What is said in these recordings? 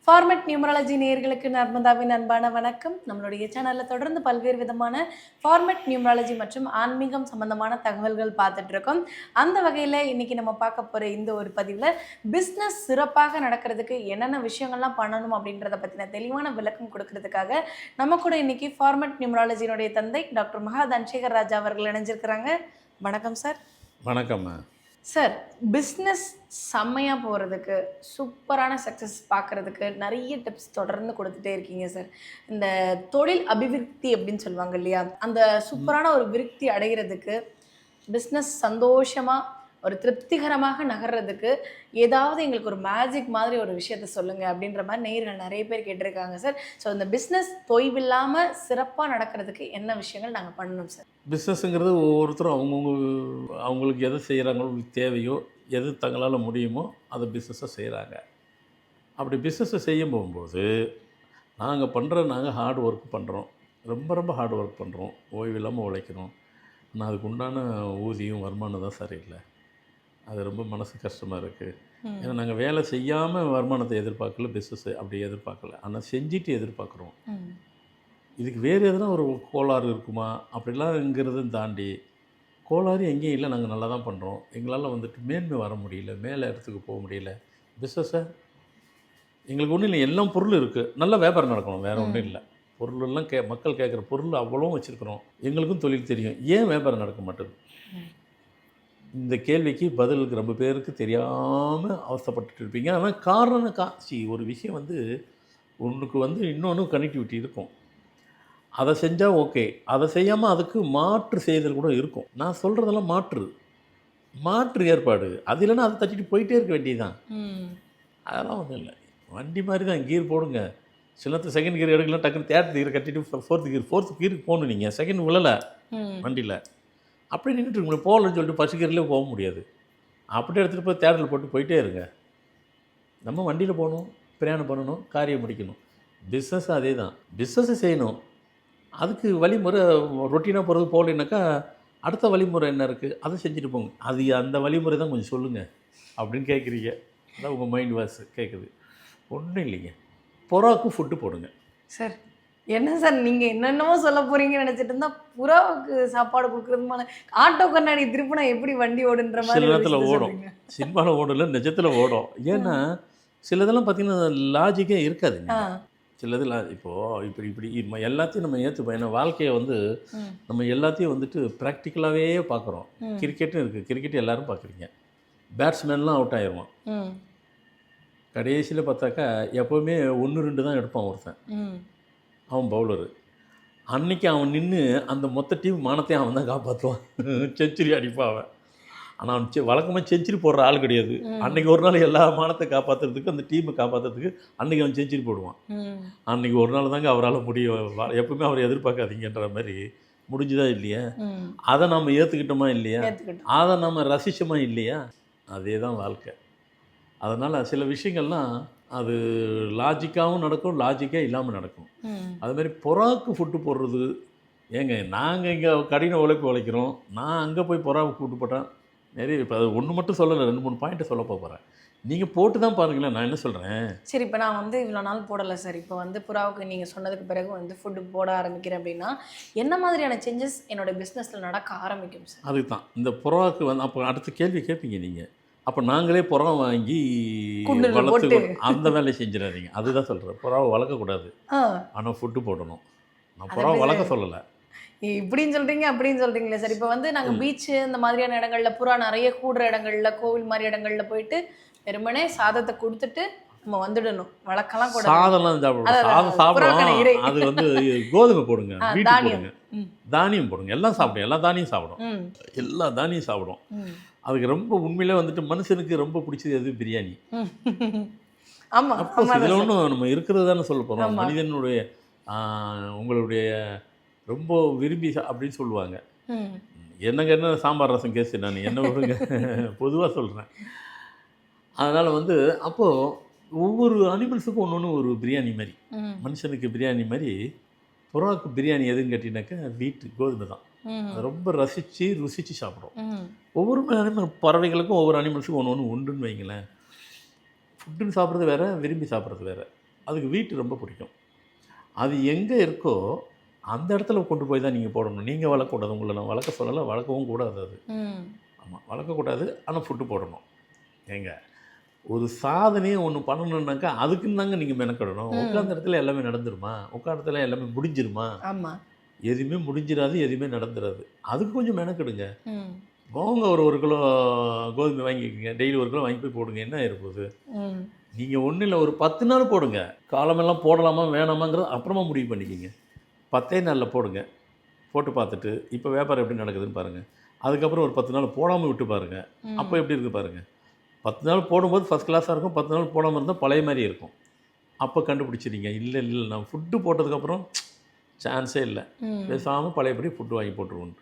Format numerology நேயர்களுக்கு நர்மதாவின் அன்பான வணக்கம். நம்மளுடைய சேனலில் தொடர்ந்து பல்வேறு விதமான ஃபார்மட் நியூமராலஜி மற்றும் ஆன்மீகம் சம்பந்தமான தகவல்கள் பார்த்துட்டு இருக்கோம். அந்த வகையில் இன்னைக்கு நம்ம பார்க்க போகிற இந்த ஒரு பதிவில் பிஸ்னஸ் சிறப்பாக நடக்கிறதுக்கு என்னென்ன விஷயங்கள்லாம் பண்ணணும் அப்படின்றத பற்றின தெளிவான விளக்கம் கொடுக்கறதுக்காக நம்ம கூட இன்னைக்கு ஃபார்மட் நியூமராலஜியினுடைய தந்தை டாக்டர் மகா தனசேகர் ராஜா அவர்கள் இணைஞ்சிருக்கிறாங்க. வணக்கம் சார். வணக்கம் சார். பிஸ்னஸ் செம்மையாக போகிறதுக்கு, சூப்பரான சக்ஸஸ் பார்க்குறதுக்கு நிறைய டிப்ஸ் தொடர்ந்து கொடுத்துட்டே இருக்கீங்க சார். இந்த தொழில் அபிவிருத்தி அப்படின்னு சொல்லுவாங்க இல்லையா, அந்த சூப்பரான ஒரு விருத்தி அடைகிறதுக்கு, பிஸ்னஸ் சந்தோஷமாக ஒரு திருப்திகரமாக நகர்றதுக்கு ஏதாவது எங்களுக்கு ஒரு மேஜிக் மாதிரி ஒரு விஷயத்த சொல்லுங்கள் அப்படின்ற மாதிரி நேயர்கள் நிறைய பேர் கேட்டிருக்காங்க சார். ஸோ இந்த பிஸ்னஸ் தொய்வில்லாமல் சிறப்பாக நடக்கிறதுக்கு என்ன விஷயங்கள் நாங்கள் பண்ணணும் சார்? பிஸ்னஸ்ங்கிறது ஒவ்வொருத்தரும் அவங்களுக்கு எது செய்கிறாங்களோ, தேவையோ, எது தங்களால் முடியுமோ அதை பிஸ்னஸை செய்கிறாங்க. அப்படி பிஸ்னஸை செய்ய போகும்போது நாங்கள் ஹார்ட் ஒர்க் பண்ணுறோம், ரொம்ப ஹார்ட் ஒர்க் பண்ணுறோம், ஓய்வு இல்லாமல் உழைக்கிறோம். ஆனால் அதுக்கு உண்டான ஊதியம் வருமானம் தான் சரியில்லை. அது ரொம்ப மனசு கஷ்டமாக இருக்குது. ஏன்னா நாங்கள் வேலை செய்யாமல் வருமானத்தை எதிர்பார்க்கல, பிஸ்னஸ் அப்படி எதிர்பார்க்கல, ஆனால் செஞ்சுட்டு எதிர்பார்க்குறோம். இதுக்கு வேறு எதுனா ஒரு கோளாறு இருக்குமா அப்படிலாம்ங்கிறதும் தாண்டி கோளாறு எங்கேயும் இல்லை. நாங்கள் நல்லா தான் பண்ணுறோம். எங்களால் மேன்மை வர முடியல, மேலே இடத்துக்கு போக முடியல. பிஸ்னஸை எங்களுக்கு ஒன்றும் இல்லை, எல்லாம் பொருள் இருக்குது, நல்ல வியாபாரம் நடக்கணும், வேறு ஒன்றும் இல்லை. பொருளெல்லாம் மக்கள் கேட்குற பொருள் அவ்வளவும் வச்சுருக்குறோம். எங்களுக்கும் தொழில் தெரியும், ஏன் வியாபாரம் நடக்க மாட்டேது? இந்த கேள்விக்கு பதிலுக்கு ரொம்ப பேருக்கு தெரியாமல் அவசரப்பட்டு இருப்பீங்க. ஆனால் காரணம் ஒரு விஷயம் ஒன்றுக்கு இன்னொன்று கனெக்டிவிட்டி இருக்கும். அதை செஞ்சால் ஓகே, அதை செய்யாமல் அதுக்கு மாற்று செய்தல் கூட இருக்கும். நான் சொல்கிறதெல்லாம் மாற்று ஏற்பாடு. அது இல்லைன்னா அதை தட்டிட்டு போயிட்டே இருக்க வேண்டியதுதான். அதெல்லாம் ஒன்றும் இல்லை, வண்டி மாதிரி தான். கீர் போடுங்க, சிலத்து செகண்ட் கீர் எடுக்கலாம், டக்குன்னு தேர்ட் கீர் கட்டிட்டு ஃபோர்த்து கீருக்கு போகணும். நீங்கள் செகண்ட் விழலை வண்டியில், அப்படி நின்றுட்டு இருக்கணும். போகலன்னு சொல்லிட்டு ஃபர்ஸ்ட் கியர்லேயே போக முடியாது. அப்படியே எடுத்துகிட்டு போய் தேட்டரில் போயிட்டே இருங்க. நம்ம வண்டியில் போகணும், பிரயாணம் பண்ணணும், காரியம் முடிக்கணும். பிஸ்னஸ் அதே தான். பிஸ்னஸை செய்யணும், அதுக்கு வழிமுறை ரொட்டீனாக போகிறது போகலைன்னாக்கா அடுத்த வழிமுறை என்ன இருக்குது, அதை செஞ்சுட்டு போங்க. அந்த வழிமுறை தான் கொஞ்சம் சொல்லுங்கள் அப்படின்னு கேட்குறீங்க. அதான் உங்கள் மைண்ட் வாய்ஸ் கேட்குது. ஒன்றும் இல்லைங்க, புறாவுக்கு ஃபுட்டு போடுங்க சார். என்ன சார் நீங்கள் என்னென்னமோ சொல்ல போகிறீங்கன்னு நினச்சிட்டு இருந்தால் புறாவுக்கு சாப்பாடு கொடுக்குறதுமான ஆட்டோ கண்ணாடி திருப்பினா எப்படி வண்டி ஓடுன்ற மாதிரி சில நேரத்தில் ஓடும். சினிமாவில் ஓடல, நிஜத்தில் ஓடும். ஏன்னா சிலதெல்லாம் பார்த்தீங்கன்னா லாஜிக்கே இருக்காதுங்க. சிலது இப்போது இப்படி எல்லாத்தையும் நம்ம ஏற்றுப்போம். ஏன்னா வாழ்க்கையை நம்ம எல்லாத்தையும் ப்ராக்டிக்கலாகவே பார்க்குறோம். கிரிக்கெட்டும் இருக்குது, கிரிக்கெட் எல்லோரும் பார்க்குறீங்க. பேட்ஸ்மேன்லாம் அவுட் ஆயிடுவான். கடைசியில் பார்த்தாக்கா எப்போவுமே 1-2 தான் எடுப்பான் ஒருத்தன், அவன் பவுலரு. அன்றைக்கி அவன் நின்று அந்த மொத்த டீம் மானத்தையும் அவன் தான் காப்பாற்றுவான், செஞ்சுரி அடிப்பான் அவன். ஆனால் அவன் வழக்கமாக செஞ்சுரி போடுற ஆள் கிடையாது. அன்றைக்கி ஒரு நாள் எல்லா மானத்தை காப்பாற்றுறதுக்கு, அந்த டீமை காப்பாற்றுறதுக்கு அன்றைக்கி அவன் செஞ்சுரி போடுவான். அன்றைக்கி ஒரு நாள் தாங்க அவரால் முடியும். எப்பவுமே அவரை எதிர்பார்க்காதீங்கன்ற மாதிரி முடிஞ்சுதா இல்லையா? அதை நம்ம ஏற்றுக்கிட்டோமா இல்லையா? அதை நம்ம ரசிச்சோமா இல்லையா? அதே தான் வாழ்க்கை. அதனால் சில விஷயங்கள்லாம் அது லாஜிக்காகவும் நடக்கும், லாஜிக்காக இல்லாமல் நடக்கும். அதுமாதிரி புறாவுக்கு ஃபுட்டு போடுறது, ஏங்க நாங்கள் இங்கே கடின உழைப்பு உழைக்கிறோம், நான் அங்கே போய் புறாவுக்கு ஃபுட்டு போட்டேன் நிறைய. இப்போ அது ஒன்று மட்டும் சொல்லலை, 2-3 பாயிண்ட்டை சொல்ல போகிறேன். நீங்கள் போட்டு தான் பாருங்களேன், நான் என்ன சொல்கிறேன். சரி, இப்போ நான் இவ்வளோ நாள் போடலை சார். இப்போ புறாவுக்கு நீங்கள் சொன்னதுக்கு பிறகு ஃபுட்டு போட ஆரம்பிக்கிறேன் அப்படின்னா என்ன மாதிரியான சேஞ்சஸ் என்னோடய பிஸ்னஸில் நடக்க ஆரம்பிக்கும் சார்? அதுக்கு தான் இந்த புறாவுக்கு அப்போ அடுத்த கேள்வி கேட்பீங்க நீங்கள். அப்போ நாங்களே புறா வாங்கி வளர்த்து அந்த வேலையை செஞ்சிடாதீங்க. அதுதான் சொல்கிறேன், புறாவை வளர்க்கக்கூடாது, ஆனால் ஃபுட்டு போடணும். நான் புறாவை வளர்க்க சொல்லலை. இப்படின்னு சொல்கிறீங்க அப்படின்னு சொல்கிறீங்களே சார். இப்போ நாங்கள் பீச்சு இந்த மாதிரியான இடங்களில், புறா நிறைய கூடுற இடங்களில், கோவில் மாதிரி இடங்களில் போயிட்டு வெறுமனே சாதத்தை கொடுத்துட்டு நம்ம வந்துடணும். வளர்க்கலாம் கூட. சாதம்லாம் சாப்பிடும், சாப்பிடும். அது கோதுமை போடுங்க, வீட்டு போடுங்க, தானியம் போடுங்க, எல்லாம் சாப்பிடும். எல்லா தானியம் சாப்பிடும், எல்லா தானியம் சாப்பிடும். அதுக்கு ரொம்ப உண்மையிலே மனுஷனுக்கு ரொம்ப பிடிச்சது எது? பிரியாணி. ஆமாம், இதில் ஒன்றும் நம்ம இருக்கிறது தானே சொல்ல போகிறோம். மனிதனுடைய உங்களுடைய ரொம்ப விரும்பி அப்படின்னு சொல்லுவாங்க. என்ன சாம்பார் ரசம் கேஸ், நான் என்ன விடுங்க, பொதுவாக சொல்கிறேன். அதனால் அப்போது ஒவ்வொரு அனிமல்ஸுக்கும் ஒன்று ஒரு பிரியாணி மாதிரி. மனுஷனுக்கு பிரியாணி மாதிரி புறாவுக்கு பிரியாணி எதுன்னு கேட்டிங்கனாக்கா வீட்டு கோதுமை தான். அதை ரொம்ப ருசித்து சாப்பிடும். ஒவ்வொரு பறவைகளுக்கும் ஒவ்வொரு அனிமல்ஸுக்கும் ஒன்று உண்டுன்னு வைங்களேன். ஃபுட்டுன்னு சாப்பிட்றது வேறு, விரும்பி சாப்பிட்றது வேறு. அதுக்கு வீட்டு ரொம்ப பிடிக்கும். அது எங்கே இருக்கோ அந்த இடத்துல கொண்டு போய் தான் நீங்கள் போடணும். நீங்கள் வளர்க்கக்கூடாது. உங்களை நான் வளர்க்க சொல்லலை, வளர்க்கவும் கூடாது அது. ம். ஆமாம், வளர்க்கக்கூடாது. ஆனால் ஃபுட்டு போடணும். ஏங்க ஒரு சாதனையை ஒன்று பண்ணணுன்னாக்கா அதுக்குன்னு தாங்க நீங்கள் மெனக்கிடணும். உட்காந்த இடத்துல எல்லாமே நடந்துருமா? உட்காந்த இடத்துல எல்லாமே முடிஞ்சிருமா? ஆமா. எதுவுமே முடிஞ்சிடாது, எதுவுமே நடந்துடாது. அதுக்கு கொஞ்சம் மெனக்கிடுங்க. ம். போங்க, ஒரு கிலோ கோதுமை வாங்கிக்கோங்க. டெய்லி 1 கிலோ வாங்கி போய் போடுங்க. என்ன ஆயிருப்போகுது? ம். நீங்கள் ஒன்றும் இல்லை, ஒரு 10 நாள் போடுங்க. காலமெல்லாம் போடலாமா வேணாமாங்கிறது அப்புறமா முடிவு பண்ணிக்கிங்க. 10 நாளில் போடுங்க. போட்டு பார்த்துட்டு இப்போ வியாபாரம் எப்படி நடக்குதுன்னு பாருங்கள். அதுக்கப்புறம் ஒரு 10 நாள் போடாமல் விட்டு பாருங்கள். அப்போ எப்படி இருக்குது பாருங்கள். 10 நாள் போடும்போது ஃபஸ்ட் கிளாஸாக இருக்கும். 10 நாள் போடாமல் இருந்தால் பழைய மாதிரி இருக்கும். அப்போ கண்டுபிடிச்சிடுங்க. இல்லை இல்லை, நான் ஃபுட்டு போட்டதுக்கப்புறம் சான்ஸே இல்லை, ம். பேசாமல் பழையபடி ஃபுட்டு வாங்கி போட்டுருவோம்.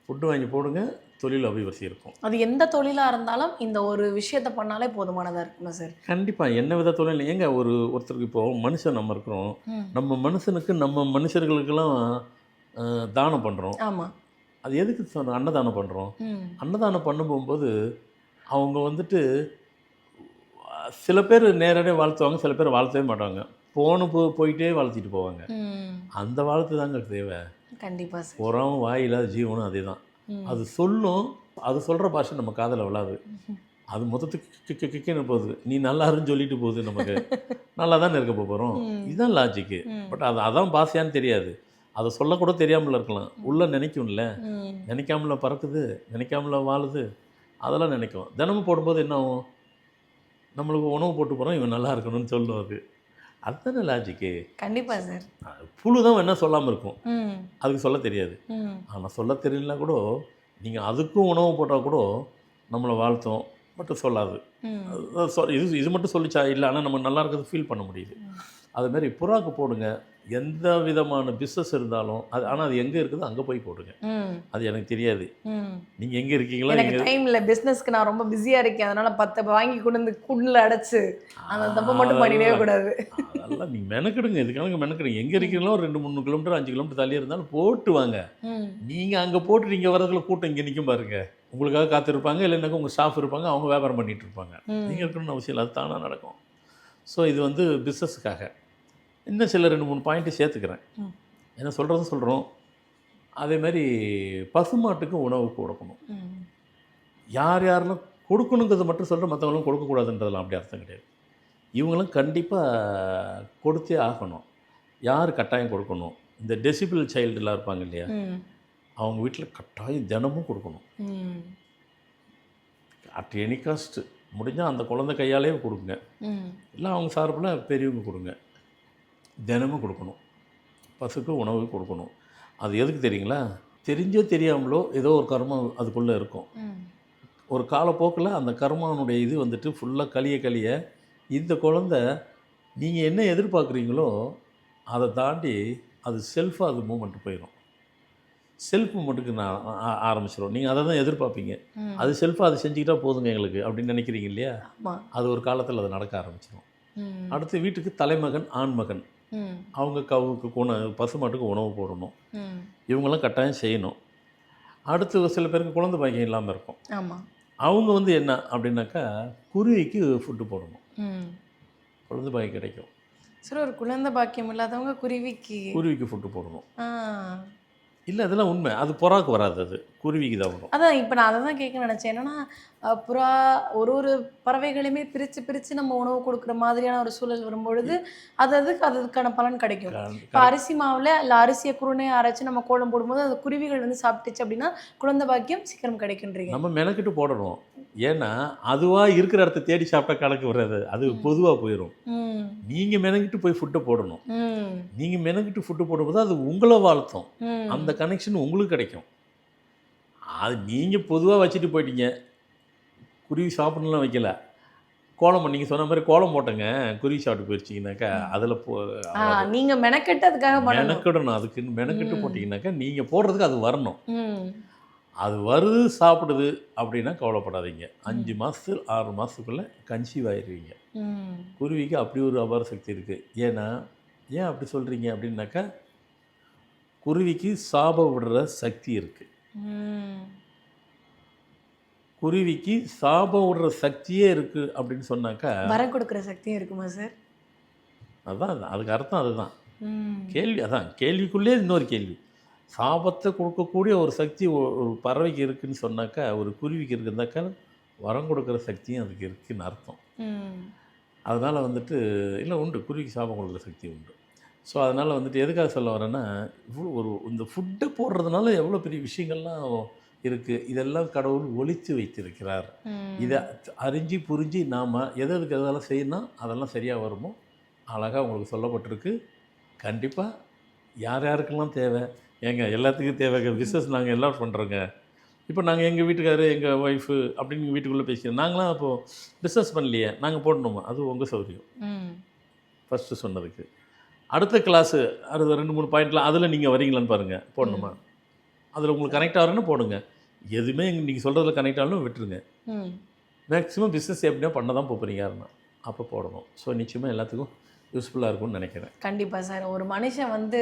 ஃபுட்டு வாங்கி போடுங்க, தொழில் அபிவிருத்தி இருக்கும். அது எந்த தொழிலா இருந்தாலும் இந்த ஒரு விஷயத்த பண்ணாலே போதுமானதா இருக்குமா சார்? கண்டிப்பாக. என்ன வித தொழில் ஏங்க, ஒருத்தருக்கு இப்போது மனுஷன் நம்ம இருக்கிறோம். ம். நம்ம மனுஷனுக்கு நம்ம மனுஷர்களுக்கெல்லாம் தானம் பண்ணுறோம். ஆமா. அது எதுக்கு சொன்ன அன்னதானம் பண்ணுறோம்? ம். அன்னதானம் பண்ண போகும்போது அவங்க வந்துட்டு சில பேர் நேரடியாக வாழ்த்துவாங்க, சில பேர் வாழ்த்தவே மாட்டாங்க. போயிட்டே வாழ்த்திட்டு போவாங்க. ம். அந்த வாழ்த்து தாங்க தேவை. கண்டிப்பா சார். புறம் வாயில்லாத ஜீவனும் அதே தான். ம். அது சொல்லும், அது சொல்கிற பாஷை நம்ம காதில் விழாது. அது மொத்தத்துக்கு கிக்குன்னு போகுது. நீ நல்லா இருன்னு சொல்லிட்டு போகுது நமக்கு. நல்லா தானே இருக்க போகிறோம். இதுதான் லாஜிக்கு. பட் அதான் பாஷையான்னு தெரியாது. அதை சொல்லக்கூட தெரியாமல் இருக்கலாம். உள்ளே நினைக்கும்ல, ம். நினைக்காமல பறக்குது, நினைக்காமல வாழுது, அதெல்லாம் நினைக்கும். தினமும் போடும்போது என்ன ஆகும்? நம்மளுக்கு உணவு போட்டு போகிறோம், இவன் நல்லா இருக்கணும்னு சொல்லும் அது. அதுதானே லாஜிக்கு. கண்டிப்பா சார். புழு தான் என்ன சொல்லாமல் இருக்கும். ம். அதுக்கு சொல்ல தெரியாது. ம். ஆனால் சொல்ல தெரியலனா கூட நீங்கள் அதுக்கும் உணவு போட்டால் கூட நம்மளை வாழ்த்தும், மட்டும் சொல்லாது. ம். இது மட்டும் சொல்லிச்சா இல்லை, ஆனால் நம்ம நல்லா இருக்கிறது ஃபீல் பண்ண முடியுது. அதுமாரி புறாக்கு போடுங்க. எந்த விதமான பிஸ்னஸ் இருந்தாலும் அது, ஆனால் அது எங்கே இருக்குதோ அங்கே போய் போடுங்க. ம். அது எனக்கு தெரியாது. ம். நீங்கள் எங்கே இருக்கீங்களா? எனக்கு டைம் இல்லை, பிஸ்னஸ்க்கு நான் ரொம்ப பிஸியா இருக்கேன், அதனால 10 வாங்கி கொண்டு வந்து குண்டில் அடைச்சு அந்த தப்பை மட்டும் பண்ணிடவே கூடாது. அதெல்லாம் நீங்கள் மெனக்கிடுங்க. இதுக்காக மெனக்கிடுங்க. எங்கே இருக்கீங்களோ ஒரு 2-3 கிலோமீட்டர் 5 கிலோமீட்டர் தள்ளி இருந்தாலும் போட்டு வாங்க. ம். நீங்கள் அங்கே போட்டு நீங்கள் வரதுல கூட்டம் இங்கே நிற்கும் பாருங்க. உங்களுக்காக காத்திருப்பாங்க, இல்லைன்னாக்கா உங்கள் ஸ்டாஃப் இருப்பாங்க, அவங்க வியாபாரம் பண்ணிகிட்டு இருப்பாங்க. நீங்கள் இருக்கணும்னு அவசியம் இல்லை, அது தானாக நடக்கும். ஸோ இது வந்து பிஸ்னஸுக்காக. இன்னும் சில 2-3 பாயிண்ட்டு சேர்த்துக்கிறேன். என்ன சொல்கிறதும் சொல்கிறோம். அதேமாதிரி பசுமாட்டுக்கு உணவு கொடுக்கணும். ம். யார் யாரெல்லாம் கொடுக்கணுங்கிறத மட்டும் சொல்கிறேன், மற்றவங்களும் கொடுக்கக்கூடாதுன்றதெல்லாம் அப்படி அர்த்தம் கிடையாது. இவங்களும் கண்டிப்பாக கொடுத்தே ஆகணும். யார் கட்டாயம் கொடுக்கணும்? இந்த டெசிபிள் சைல்டுலாம் இருப்பாங்க இல்லையா, ம். அவங்க வீட்டில் கட்டாயம் தினமும் கொடுக்கணும். ம். அட் எனி காஸ்ட் முடிஞ்சால் அந்த குழந்தை கையாலே கொடுங்க. ம். இல்லை அவங்க சார்பில் பெரியவங்க கொடுங்க. தினமும் கொடுக்கணும். பசுக்கு உணவு கொடுக்கணும். அது எதுக்கு தெரியுங்களா? தெரிஞ்சோ தெரியாமலோ ஏதோ ஒரு கர்மம் அதுக்குள்ளே இருக்கும். ம். ஒரு காலப்போக்கில் அந்த கர்மானுடைய இது வந்துட்டு ஃபுல்லாக கழிய இந்த குழந்தை நீங்கள் என்ன எதிர்பார்க்குறீங்களோ அதை தாண்டி அது செல்ஃபாக அது மூமெண்ட் போயிடும். செல்ஃப் மூமெண்ட்டுக்கு நான் ஆரம்பிச்சிடும். நீங்கள் அதை தான் எதிர்பார்ப்பீங்க. ம். அது செல்ஃபாக அது செஞ்சுக்கிட்டா போதுங்க எங்களுக்கு அப்படின்னு நினைக்கிறீங்க இல்லையா? ஆமா. அது ஒரு காலத்தில் அது நடக்க ஆரம்பிச்சிடும். ம். அடுத்து வீட்டுக்கு தலைமகன் ஆண்மகன், ம். அவங்க கவுக்கு பசுமாட்டுக்கு உணவு போடணும். ம். இவங்கெல்லாம் கட்டாயம் செய்யணும். அடுத்து சில பேருக்கு குழந்தை பாக்கியம் இல்லாமல் இருக்கும். ஆமா. அவங்க வந்து என்ன அப்படின்னாக்கா குருவிக்கு ஃபுட்டு போடணும். ம். குழந்தை பாக்கியம் கிடைக்கும். சார், ஒரு குழந்தை பாக்கியம் இல்லாதவங்க குருவிக்கு ஃபுட்டு போடணும். ஆ. இல்லை, அதெல்லாம் உண்மை. அது புறாக்கு வராது, அது குருவிக்கு தான் வரும். அதான் இப்போ நான் அதை தான் கேட்க நினச்சேன். என்னன்னா புறா ஒரு பறவைகளையுமே பிரித்து பிரித்து நம்ம உணவு கொடுக்குற மாதிரியான ஒரு சூழல் வரும்பொழுது அதுக்கான பலன் கிடைக்கும். இப்போ அரிசி மாவில் இல்லை அரிசியை குருணையை அரைச்சி நம்ம கோலம் போடும்போது அது குருவிகள் வந்து சாப்பிட்டுச்சு அப்படின்னா குழந்தை பாக்கியம் சீக்கிரம் கிடைக்குன்றீங்க. நம்ம மெனக்கிட்டு போடணும். ஏன்னா அதுவாக இருக்கிற இடத்த தேடி சாப்பிட்டா கணக்கு வராது, அது பொதுவாக போயிடும். நீங்கள் மெனக்கிட்டு போய் ஃபுட்டை போடணும். நீங்கள் மெனக்கிட்டு ஃபுட்டு போடும்போது அது உங்களை வாழ்த்தும். அந்த கனெக்ஷன் உங்களுக்கு கிடைக்கும். அது நீங்கள் பொதுவாக வச்சுட்டு போயிட்டீங்க, குருவி சாப்பிடலாம் வைக்கல, கோலம் நீங்கள் சொன்ன மாதிரி கோலம் போட்டங்க, குருவி சாப்பிட்டு போயிடுச்சிங்கனாக்கா அதில் நீங்கள் மெனக்கெட்டு அதுக்காக மெனக்கிடணும். அதுக்குன்னு மெனக்கெட்டு போட்டிங்கனாக்கா நீங்கள் போடுறதுக்கு அது வரணும். அது வருது சாப்பிடுது அப்படின்னா கவலைப்படாதீங்க. 5 மாதத்து 6 மாதத்துக்குள்ளே கன்சீவ் ஆயிடுவீங்க. குருவிக்கு அப்படி ஒரு அபார சக்தி இருக்குது. ஏன் அப்படி சொல்கிறீங்க அப்படின்னாக்கா குருவிக்கு சாபம் விடுற சக்தி இருக்குது. குருவிக்கு சாபம் விடுற சக்தியே இருக்குது அப்படின்னு சொன்னாக்கா வரம் கொடுக்குற சக்தியும் இருக்குமா சார்? அதுக்கு அர்த்தம் அதுதான். ம். கேள்வி அதான் கேள்விக்குள்ளே இன்னொரு கேள்வி. சாபத்தை கொடுக்கக்கூடிய ஒரு சக்தி ஒரு பறவைக்கு இருக்குன்னு சொன்னாக்கா, ஒரு குருவிக்கு இருக்குன்னாக்கா, வரம் கொடுக்குற சக்தியும் அதுக்கு இருக்குன்னு அர்த்தம். ம். அதனால் வந்துட்டு இல்லை உண்டு, குருவிக்கு சாபம் கொடுக்குற சக்தி உண்டு. ஸோ அதனால் வந்துட்டு எதுக்காக சொல்ல வரேன்னா, இவ்வளோ இந்த ஃபுட்டை போடுறதுனால எவ்வளோ பெரிய விஷயங்கள்லாம் இருக்குது. இதெல்லாம் கடவுள் ஒளித்து வைத்திருக்கிறார். இதை ம். அறிஞ்சு புரிஞ்சு நாம் எதுக்கு எதெல்லாம் செய்யணும் அதெல்லாம் சரியாக வருமோ அழகாக உங்களுக்கு சொல்லப்பட்டிருக்கு. கண்டிப்பாக யார் யாருக்கெல்லாம் தேவை, ஏங்க எல்லாத்துக்கும் தேவைங்க. பிஸ்னஸ் நாங்கள் எல்லாம் பண்ணுறோங்க. இப்போ நாங்கள் எங்கள் வீட்டுக்காரரு, எங்கள் ஒய்ஃபு அப்படின்னு வீட்டுக்குள்ளே பேசிக்கிறோம். நாங்களாம் அப்போது பிஸ்னஸ் பண்ணலையே, நாங்கள் போடணுமா? அது உங்கள் சௌகரியம். ம். ஃபஸ்ட்டு சொன்னதுக்கு அடுத்த கிளாஸு அடுத்த 2, 3 பாயிண்ட்லாம் அதில் நீங்கள் வரீங்களான்னு பாருங்கள். போடணுமா? அதில் உங்களுக்கு கனெக்ட் ஆகிறேன்னு போடுங்க. எதுவுமே நீங்கள் சொல்கிறதுல கனெக்ட் ஆகணும் விட்டுருங்க. ம். மேக்ஸிமம் பிஸ்னஸ் எப்படியோ பண்ண தான் போகிறீங்க யாருன்னா அப்போ போடணும். ஸோ நிச்சயமாக எல்லாத்துக்கும் யூஸ்ஃபுல்லாக இருக்கும்னு நினைக்கிறேன். கண்டிப்பா சார். ஒரு மனுஷன் வந்து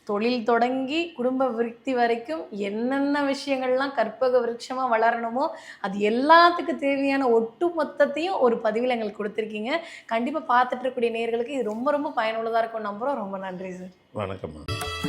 தொழில் தொடங்கி குடும்ப விருத்தி வரைக்கும் என்னென்ன விஷயங்கள்லாம் கற்பக விருட்சமா வளரணுமோ, அது எல்லாத்துக்கும் தேவையான ஒட்டு மொத்தத்தையும் ஒரு பதிவில எங்களுக்கு குடுத்துருக்கீங்க. கண்டிப்பா பார்த்துட்டு இருக்கக்கூடிய நேயர்களுக்கு இது ரொம்ப ரொம்ப பயனுள்ளதா இருக்கும்னு நம்புறோம். ரொம்ப நன்றி சார். வணக்கம்மா.